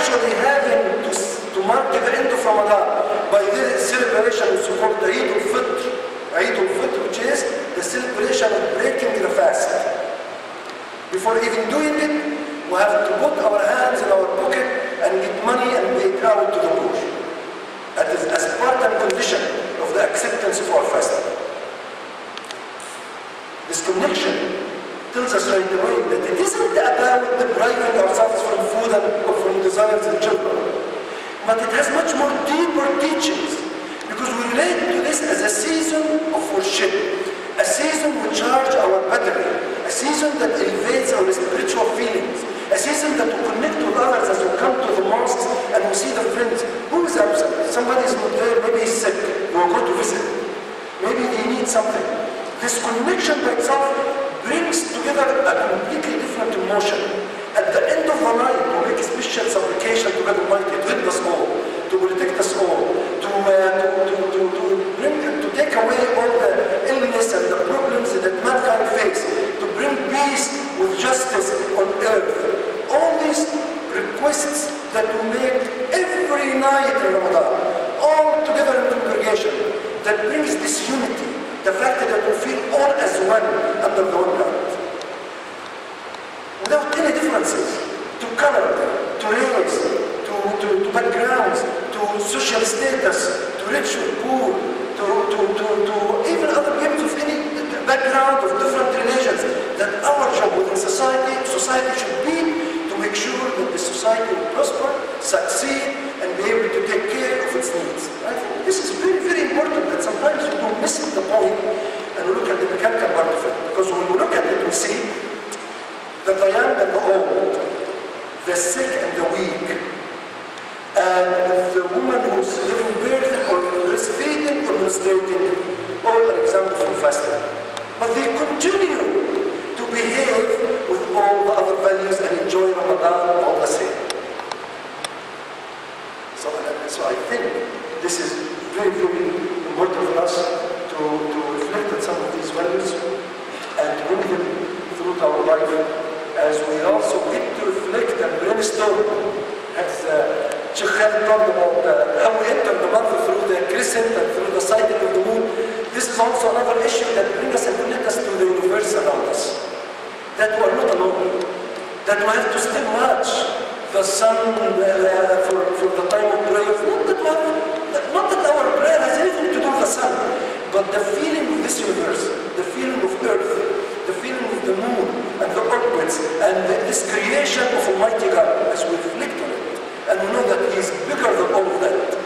actually having to mark the end of Ramadan by this celebration which is called Eid al-Fitr, which is the celebration of breaking the fast. Before even doing it, we have to put our hands in our pocket and get money and pay it out to the poor. That is as part and condition of the acceptance of our fasting. This connection tells us right away that it isn't about depriving ourselves from food or from desires and children, but it has much more deeper teachings, because we relate to this as a season of worship, a season to charge our battery, a season that elevates our spiritual feelings, a season that we connect with others as we come to the mosques and we see the friends. Who is absent? Somebody is not there, maybe he's sick, we'll go to visit. Maybe they need something. This connection by itself brings together a completely different emotion. At the end of the night, we make a special supplication to God Almighty to help us all, to protect us all, to take away all the illness and the problems that mankind face, to bring peace with justice on earth. All these requests that we make every night in Ramadan, all together in congregation, that brings this unity, the fact that we feel all as one under the one God. Without any differences, to color, to race, to backgrounds, to social status, to rich or poor, to even other people of any background of different religions, that our job within society should be to make sure that the society will prosper, succeed, and be able to take care of its needs. I think this is very, very important, that sometimes we don't miss the point and we look at the mechanical part of it. Because when we look at it, we see that the young and the old, the sick and the weak, and the woman who's giving birth or breastfeeding or menstruating, all are examples from fasting. But they continue to behave with all the other values and enjoy Ramadan all the same. So I think this is very, very important for us to reflect on some of these values and to bring them through our life, as we also get to reflect and brainstorm. As Sheikh Khalid talked about how we enter the month through the crescent and through the cycle of the moon. This is also another issue that brings us and connects us to the universe around us. That we are not alone. That we have to still watch the sun for the time of prayer. Not that our prayer has anything to do with the sun, but the feeling of this universe, the feeling of earth, the feeling of the moon and the orbits, and this creation of Almighty God, as we reflect on it. And we know that He is bigger than all of that.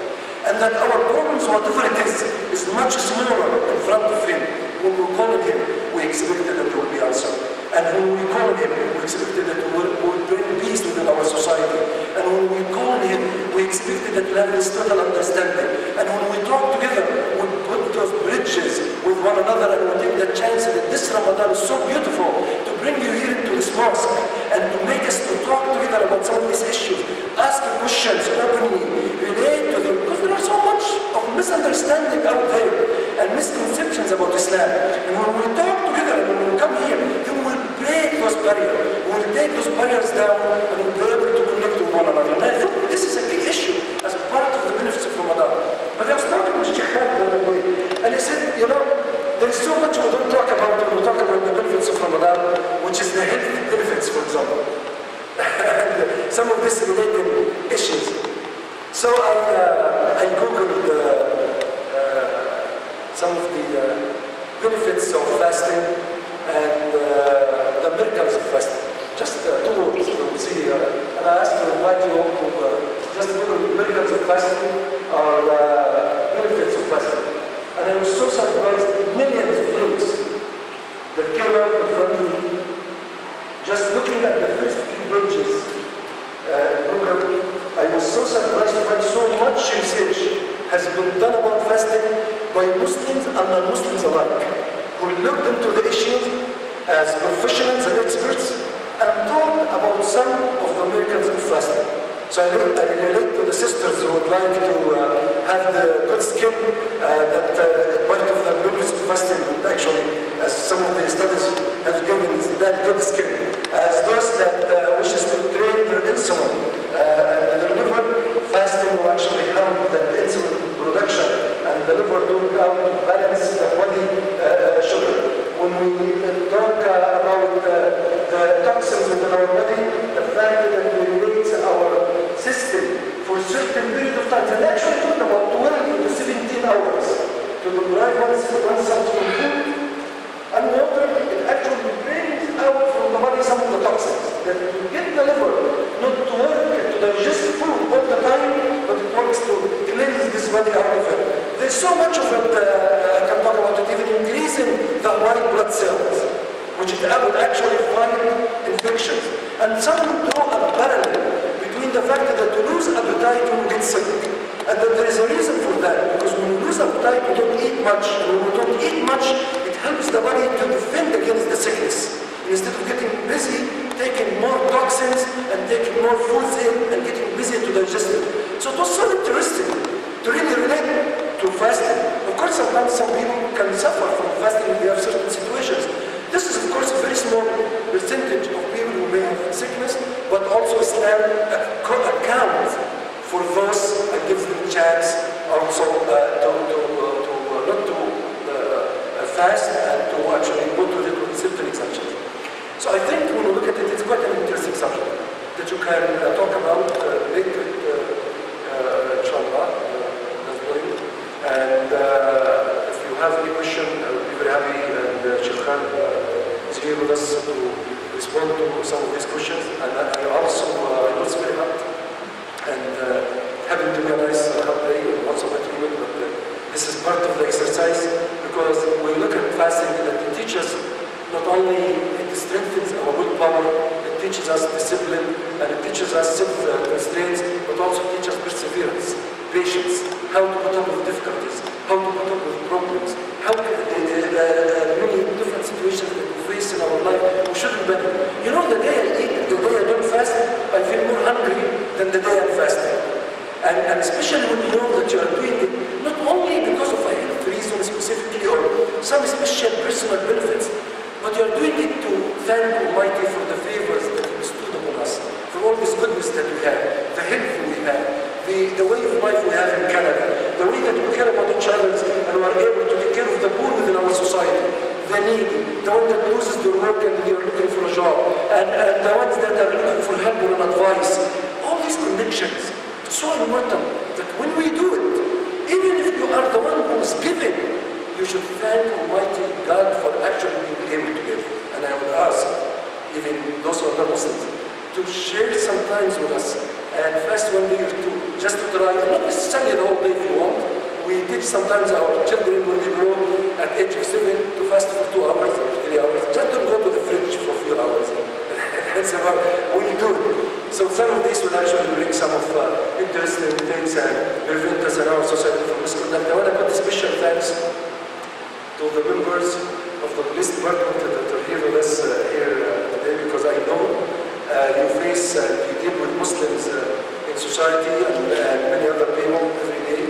And that our problems, whatever it is much smaller in front of Him. When we call on Him, we expect that it will be answered. And when we call on Him, we expect that it will bring peace within our society. And when we call on Him, we expect that we have this total understanding. And when we talk together, we put those bridges with one another, and we take the chance that this Ramadan is so beautiful to bring you here into this mosque and to make us to talk together about some of these issues, ask questions openly, relate to them, because there are so much of misunderstanding out there and misconceptions about Islam. And when we talk together and when we come here, then we'll break those barriers. We'll take those barriers down and we'll be able to connect with one another. And I think this is a key issue as part of the benefits of Ramadan. But I was talking with Sheikh Khalid the other day, and he said, you know, there's so much we don't talk about when we talk about the benefits of Ramadan, which is the health benefits, for example. And some of these related issues. So I Googled some of the benefits of fasting and the miracles of fasting. Just 2 words to see here. And I asked to invite you all to just Google miracles of fasting or benefits of fasting. And I was so surprised, millions of links that came out in front of me. Just looking at the first few pages, I was so surprised to find so much research has been done about fasting by Muslims and non-Muslims alike, who looked into the issues as professionals and experts and talked about some of the miracles of fasting. So I relate to the sisters who would like to have the good skin, that part of the benefits of fasting would actually, as some of the studies have given, that good skin, as those that wishes to train their insulin, their the insulin production and the liver doing out to balance the body sugar. When we talk about the toxins within our body, the fact that we relate our system for a certain period of time, and actually talking about 12 to 17 hours to deprive oneself from food and water, it actually brings out from the body some of the toxins that you get the liver not to work to digest food all the time, but it works to cleanse this body out of it. There's so much of it, I can talk about it, even increasing the white blood cells, which would actually fight infections. And some draw a parallel between the fact that you lose appetite when you get sick, and that there is a reason for that, because when you lose appetite, you don't eat much, and when you don't eat much, it helps the body to defend against the sickness. Instead of getting busy, taking more toxins, and taking more foods in, and getting busy to digest it. So it was so interesting to really relate to fasting. Of course, sometimes some people can suffer from fasting if they have certain situations. This is, of course, a very small percentage of people who may have sickness, but also Islam accounts for those and gives them a chance also not to fast and to actually go to the certain exemptions. So I think when we look at it, it's quite an interesting subject that you can talk about later, inshallah, and if you have any question, I would be very happy, and Sheikh Khan is here with us to respond to some of these questions, and I also know it's very hard, and having to be a nice hot day and lots of agreement, but this is part of the exercise, because when we look at fasting, it teaches not only it strengthens our willpower, it teaches us discipline, and it teaches us self-constraints, but also teaches perseverance, patience, how to put up with difficulties, how to put up with problems, how many different situations that we face in our life, we should be better. You know, the day I eat, the day I don't fast, I feel more hungry than the day I'm fasting. And especially when you know that you are doing it, not only because of a health reason specifically, or some special personal benefits, but you are doing it to thank Almighty for the favors that He bestowed upon us, for all this goodness that we have, the health we have, the way of life we have in Canada, the way that we care about each other and we are able to take care of the poor within our society, the needy, the one that loses their work and they are looking for a job, and the ones that are looking for help and advice. All these connections, it's so important that when we do it, even if you are the one who is giving, you should thank Almighty God for actually being able to give. And I would ask, even those who are not Muslims, to share some times with us and fast one day or two, just to try, not necessarily the whole day if you want. We teach sometimes our children when they grow at age of 7 to fast for 2 hours or 3 hours. Just don't go to the fridge for a few hours. That's about what you do. So some of these will actually bring some of interesting things and prevent us in our society from misconduct. I want to put special thanks to the members of the police department that are here with us here today, because I know you face, you deal with Muslims in society and many other people every day,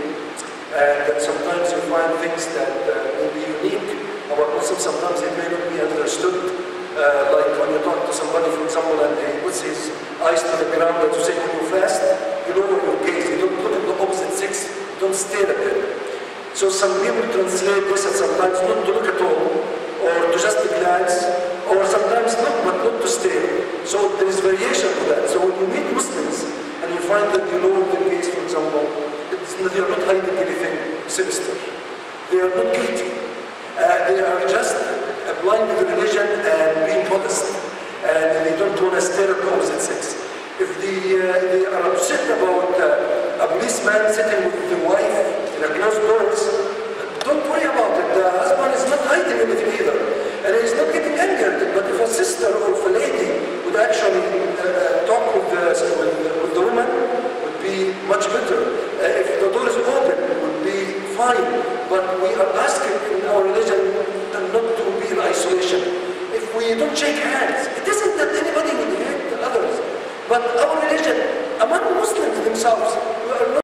and sometimes you find things that will be unique about Muslims. Sometimes it may not be understood, like when you talk to somebody, for example, and he puts his eyes to the ground and to say when you fast, you lower your gaze, you don't look at the opposite sex, you don't stare at them. So some people translate this as sometimes not to look at all, or to just glance, or sometimes look but not to stare. So there is variation to that. So when you meet Muslims and you find that you lower their gaze, for example, they are not hiding anything sinister. They are not guilty. They are just blind to the religion and being modest. And they don't want to stare at the opposite sex. If they are upset about a policeman sitting with the wife in a closed doors, don't worry about it. The husband is not hiding anything either. And he's not getting angered. But if a sister or if a lady would actually talk with the woman, would be much better. If the door is open, it would be fine. But we are asking in our religion not to be in isolation. If we don't shake hands, it isn't that anybody would hate the others. But our religion, among Muslims themselves, we are not